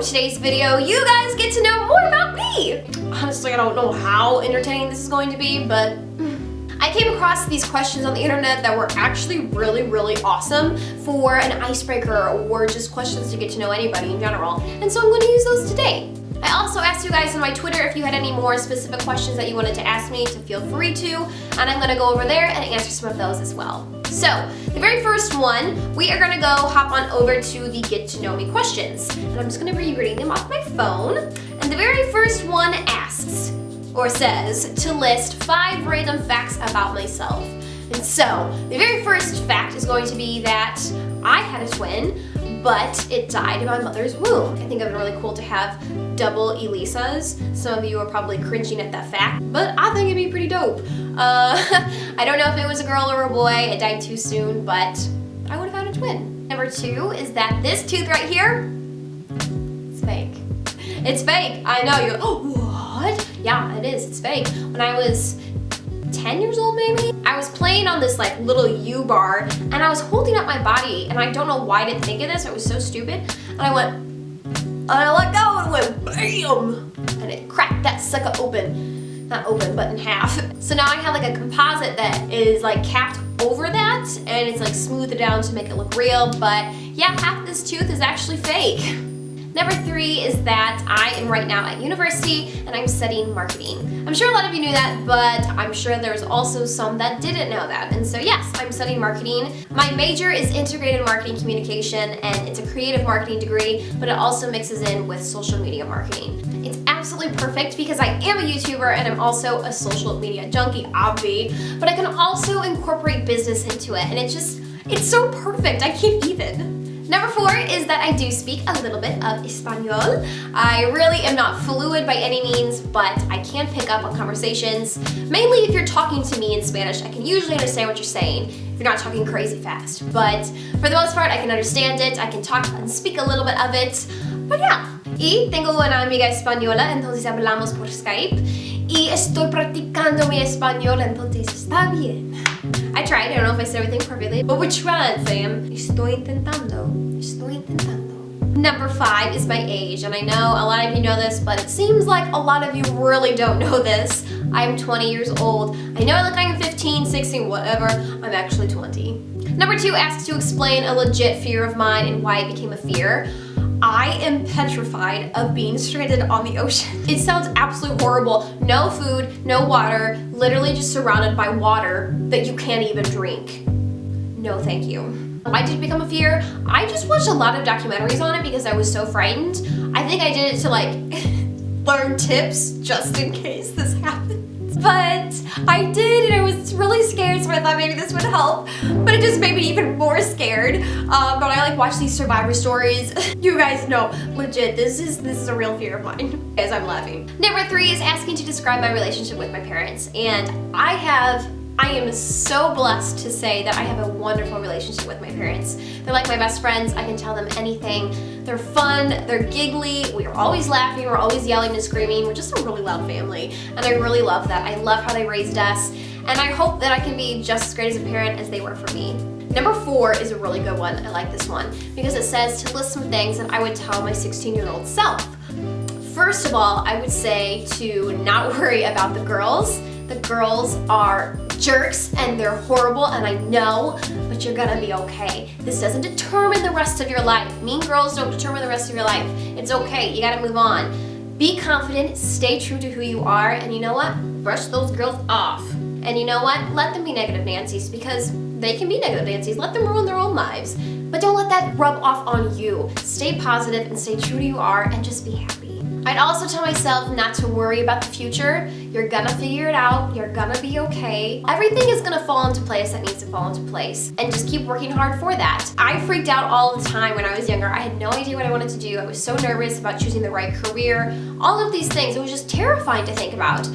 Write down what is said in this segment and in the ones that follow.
today's video, you guys get to know more about me. Honestly, I don't know how entertaining this is going to be, but I came across these questions on the internet that were actually really awesome for an icebreaker or just questions to get to know anybody in general. And so I'm going to use those today. I also asked you guys on my Twitter if you had any more specific questions that you wanted to ask me to feel free to, and I'm going to go over there and answer some of those as well. So, the very first one, we are going to go hop on over to the Get to Know Me questions. And I'm just going to be reading them off my phone. And the very first one asks, or says, to list 5 random facts about myself. And so, the very first fact is going to be that I had a twin, but it died in my mother's womb. I think it would be really cool to have double Elesas. Some of you are probably cringing at that fact, but I think it'd be pretty dope. I don't know if it was a girl or a boy, it died too soon, but I would have had a twin. Number 2 is that this tooth right here, it's fake. It's fake, I know, you're like, oh, what? Yeah, it is, it's fake. When I was 10 years old maybe, I was playing on this like little U-bar and I was holding up my body and I don't know why I didn't think of this, I was so stupid, and I went, and I let go and went BAM! And it cracked that sucker open. Not open, but in half. So now I have like a composite that is like capped over that and it's like smoothed down to make it look real, but yeah, half this tooth is actually fake. Number 3 is that I am right now at university and I'm studying marketing. I'm sure a lot of you knew that, but I'm sure there's also some that didn't know that. And so yes, I'm studying marketing. My major is integrated marketing communication and it's a creative marketing degree, but it also mixes in with social media marketing. It's absolutely perfect because I am a YouTuber and I'm also a social media junkie, obvi, but I can also incorporate business into it and it's so perfect, I can't even. Number 4 is that I do speak a little bit of Espanol. I really am not fluid by any means, but I can pick up on conversations. Mainly if you're talking to me in Spanish, I can usually understand what you're saying if you're not talking crazy fast. But for the most part, I can understand it, I can talk and speak a little bit of it. But yeah. Y tengo una amiga española, entonces hablamos por Skype. Y estoy practicando mi español, entonces está bien. I tried, I don't know if I said everything perfectly, but we're trying, Sam. Estoy intentando. Number 5 is my age, and I know a lot of you know this, but it seems like a lot of you really don't know this. I'm 20 years old. I know I look like I'm 15, 16, whatever. I'm actually 20. Number 2 asks to explain a legit fear of mine and why it became a fear. I am petrified of being stranded on the ocean. It sounds absolutely horrible. No food, no water, literally just surrounded by water that you can't even drink. No, thank you. Why did it become a fear? I just watched a lot of documentaries on it because I was so frightened. I think I did it to like learn tips just in case this happens. But I did and I was really scared, so I thought maybe this would help. But it just made me even more scared. But I like watch these survivor stories. You guys know, legit, this is a real fear of mine. As I'm laughing. Number 3 is asking to describe my relationship with my parents. And I am so blessed to say that I have a wonderful relationship with my parents. They're like my best friends. I can tell them anything. They're fun, they're giggly, we're always laughing, we're always yelling and screaming. We're just a really loud family, and I really love that. I love how they raised us, and I hope that I can be just as great as a parent as they were for me. Number 4 is a really good one. I like this one because it says to list some things that I would tell my 16-year-old self. First of all, I would say to not worry about the girls. The girls are jerks and they're horrible, and I know, but you're gonna be okay. This doesn't determine the rest of your life. Mean girls don't determine the rest of your life. It's okay, you gotta move on. Be confident, stay true to who you are, and you know what? Brush those girls off. And you know what? Let them be negative Nancy's because they can be negative Nancy's. Let them ruin their own lives. But don't let that rub off on you. Stay positive and stay true to who you are and just be happy. I'd also tell myself not to worry about the future. You're gonna figure it out. You're gonna be okay. Everything is gonna fall into place that needs to fall into place. And just keep working hard for that. I freaked out all the time when I was younger. I had no idea what I wanted to do. I was so nervous about choosing the right career. All of these things, it was just terrifying to think about.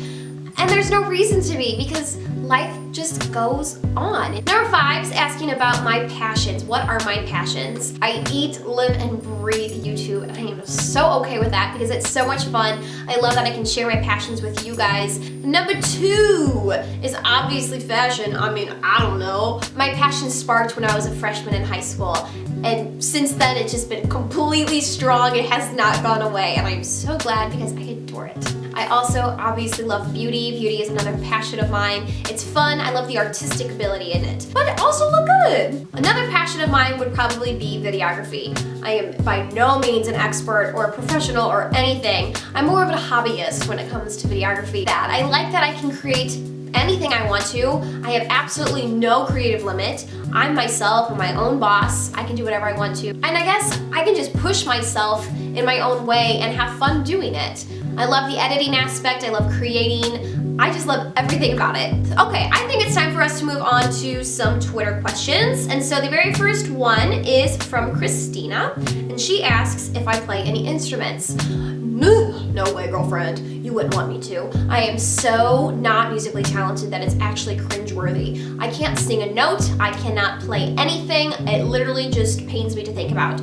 And there's no reason to be because life just goes on. Number 5 is asking about my passions. What are my passions? I eat, live, and breathe YouTube, and I am so okay with that because it's so much fun. I love that I can share my passions with you guys. Number 2 is obviously fashion. I mean, I don't know. My passion sparked when I was a freshman in high school, and since then it's just been completely strong. It has not gone away, and I'm so glad because I adore it. I also obviously love beauty. Beauty is another passion of mine. It's fun. I love the artistic ability in it, but it also look good. Another passion of mine would probably be videography. I am by no means an expert or a professional or anything. I'm more of a hobbyist when it comes to videography. I like that I can create anything I want to. I have absolutely no creative limit. I'm myself, I'm my own boss. I can do whatever I want to. And I guess I can just push myself in my own way and have fun doing it. I love the editing aspect, I love creating, I just love everything about it. Okay, I think it's time for us to move on to some Twitter questions. And so the very first one is from Christina, and she asks if I play any instruments. No way, girlfriend. You wouldn't want me to. I am so not musically talented that it's actually cringeworthy. I can't sing a note. I cannot play anything. It literally just pains me to think about.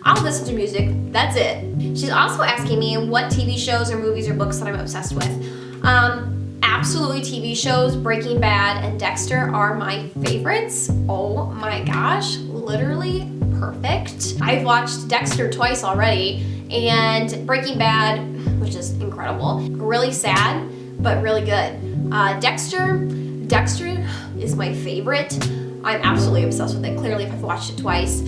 I'll listen to music. That's it. She's also asking me what TV shows or movies or books that I'm obsessed with. Absolutely TV shows. Breaking Bad and Dexter are my favorites. Oh my gosh, literally perfect. I've watched Dexter twice already, and Breaking Bad, which is incredible. Really sad, but really good. Dexter is my favorite. I'm absolutely obsessed with it. Clearly, if I've watched it twice.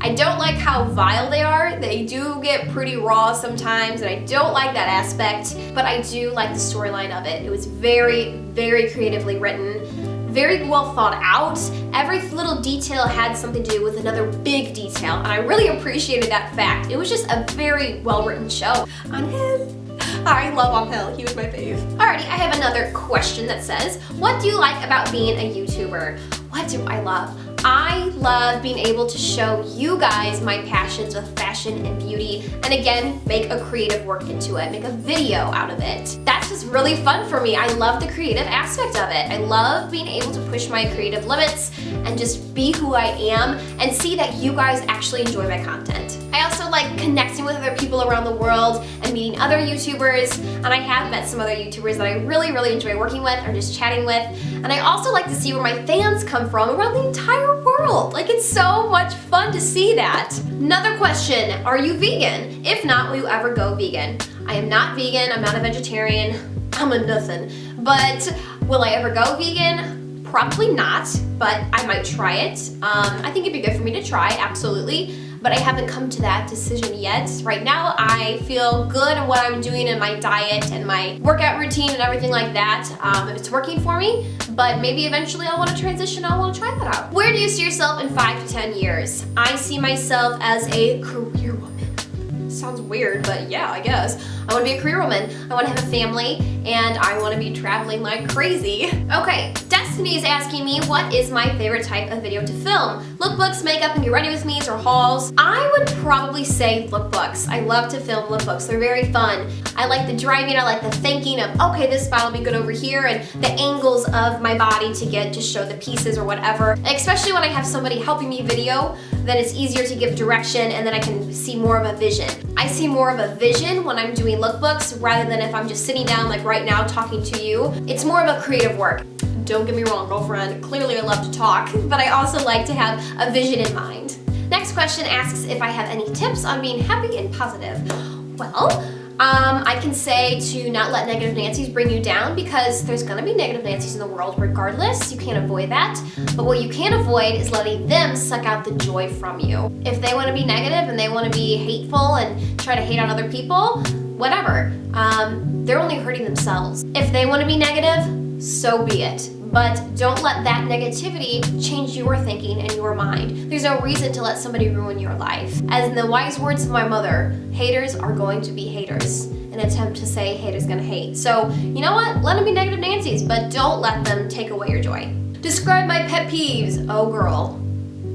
I don't like how vile they are. They do get pretty raw sometimes, and I don't like that aspect, but I do like the storyline of it. It was very, very creatively written, very well thought out. Every little detail had something to do with another big detail, and I really appreciated that fact. It was just a very well-written show. On him. I love On Hill. He was my fave. Alrighty, I have another question that says, what do you like about being a YouTuber? What do I love? I love being able to show you guys my passions with fashion and beauty, and again, make a creative work into it, make a video out of it. That's just really fun for me. I love the creative aspect of it. I love being able to push my creative limits and just be who I am and see that you guys actually enjoy my content. I also like connecting with other people around the world and meeting other YouTubers, and I have met some other YouTubers that I really, really enjoy working with or just chatting with, and I also like to see where my fans come from around the entire world. Like, it's so much fun to see that. Another question, are you vegan? If not, will you ever go vegan? I am not vegan, I'm not a vegetarian, I'm a nothing. But will I ever go vegan? Probably not, but I might try it. I think it'd be good for me to try, absolutely. But I haven't come to that decision yet. Right now, I feel good in what I'm doing in my diet and my workout routine and everything like that. It's working for me, but maybe eventually I'll want to transition. I'll want to try that out. Where do you see yourself in 5 to 10 years? I see myself as a career woman. Sounds weird, but yeah, I guess. I want to be a career woman. I want to have a family, and I want to be traveling like crazy. Okay, Destiny is asking me what is my favorite type of video to film? Lookbooks, makeup, and get ready with me's, or hauls? I would probably say lookbooks. I love to film lookbooks. They're very fun. I like the driving. I like the thinking of, okay, this spot will be good over here, and the angles of my body to show the pieces or whatever. Especially when I have somebody helping me video, then it's easier to give direction, and then I can see more of a vision. I see more of a vision when I'm doing lookbooks rather than if I'm just sitting down like right now talking to you. It's more of a creative work. Don't get me wrong, girlfriend. Clearly I love to talk, but I also like to have a vision in mind. Next question asks if I have any tips on being happy and positive. Well, I can say to not let negative Nancy's bring you down, because there's gonna be negative Nancy's in the world regardless. You can't avoid that. But what you can avoid is letting them suck out the joy from you. If they wanna be negative and they wanna be hateful and try to hate on other people, whatever. They're only hurting themselves. If they wanna be negative, so be it. But don't let that negativity change your thinking and your mind. There's no reason to let somebody ruin your life. As in the wise words of my mother, haters are going to be haters. An attempt to say haters gonna hate. So, you know what? Let them be negative Nancy's, but don't let them take away your joy. Describe my pet peeves. Oh girl.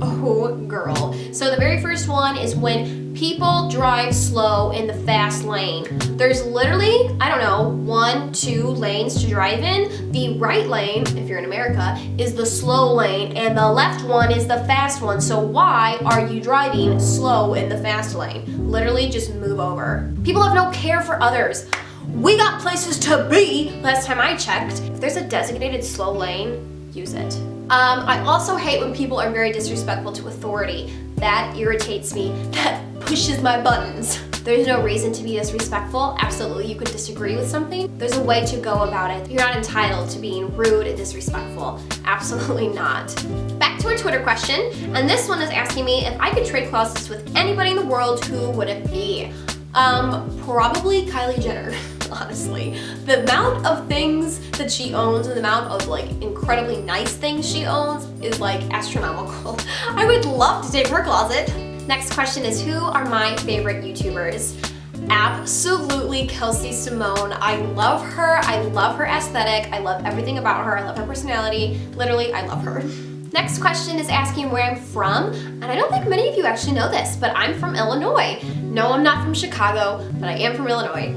Oh girl. So the very first one is when People drive slow in the fast lane. There's literally, I don't know, 1, 2 lanes to drive in. The right lane, if you're in America, is the slow lane, and the left one is the fast one. So why are you driving slow in the fast lane? Literally just move over. People have no care for others. We got places to be, last time I checked. If there's a designated slow lane, use it. I also hate when people are very disrespectful to authority. That irritates me. That pushes my buttons. There's no reason to be disrespectful. Absolutely, you could disagree with something. There's a way to go about it. You're not entitled to being rude and disrespectful. Absolutely not. Back to our Twitter question, and this one is asking me if I could trade closets with anybody in the world, who would it be? Probably Kylie Jenner, honestly. The amount of things that she owns and the amount of like incredibly nice things she owns is like astronomical. I would love to take her closet. Next question is, who are my favorite YouTubers? Absolutely Kelsey Simone. I love her aesthetic, I love everything about her, I love her personality. Literally, I love her. Next question is asking where I'm from, and I don't think many of you actually know this, but I'm from Illinois. No, I'm not from Chicago, but I am from Illinois.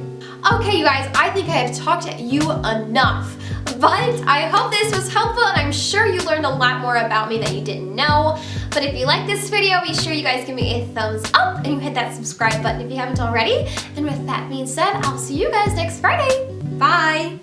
Okay, you guys, I think I have talked to you enough, but I hope this was helpful, and I'm sure you learned a lot more about me that you didn't know. But if you like this video, be sure you guys give me a thumbs up and you hit that subscribe button if you haven't already. And with that being said, I'll see you guys next Friday. Bye!